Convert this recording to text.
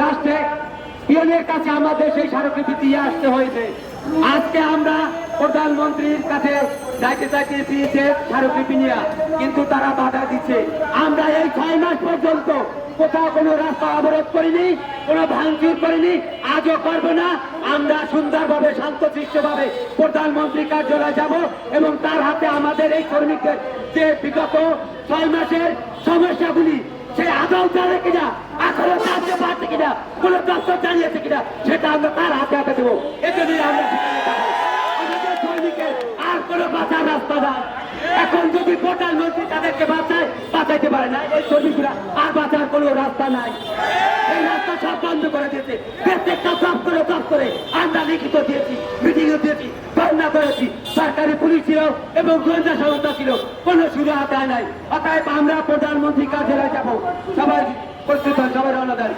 রাষ্ট্রে পিয়নের কাছে আমাদের সেই স্মারকলিপি দিয়ে আসতে হয়েছে। আজকে আমরা প্রধানমন্ত্রীর কাছে যাইতে চাইতে পেয়েছে স্মারকলিপি নিয়ে, কিন্তু তারা বাধা দিচ্ছে। আমরা এই 6 মাস পর্যন্ত কোথাও কোনো রাস্তা অবরোধ করিনি, কোনো ভাঙচুর করিনি, আজও করবো না। আমরা সুন্দরভাবে শান্তশিষ্টভাবে প্রধানমন্ত্রী কার্যালয়ে যাব এবং তার হাতে আমাদের এই কর্মীদের যে বিগত 6 মাসের সমস্যাগুলি সে আদৌ জানে কিনা, এখনো জানতে পারছে কিনা, কোন দপ্তর জানিয়েছে কিনা, সেটা আমরা তার হাতে হাতে দেবো। এজন্যই আমরা আমাদের সৈনিকের আর কোনো বাঁচার রাস্তা নাই। এখন যদি প্রধানমন্ত্রী তাদেরকে বাঁচাইতে পারে না, এই সৈনিকরা আর বাঁচার কোনো রাস্তা নাই। এই রাস্তা সব বন্ধ করে দিয়েছে। প্রত্যেকটা দপ্তরে আমরা লিখিত দিয়েছি, মিটিংও দিয়েছি, ধর্ণা করেছি। সরকারি পুলিশ ছিল এবং গোয়েন্দা সংস্থা ছিল, কোনো সুযোগ আদায় নাই। অতএব আমরা প্রধানমন্ত্রী কার্যালয়ে যাবো। সবাই প্রস্তুত হন, সবাই রওনা দেন।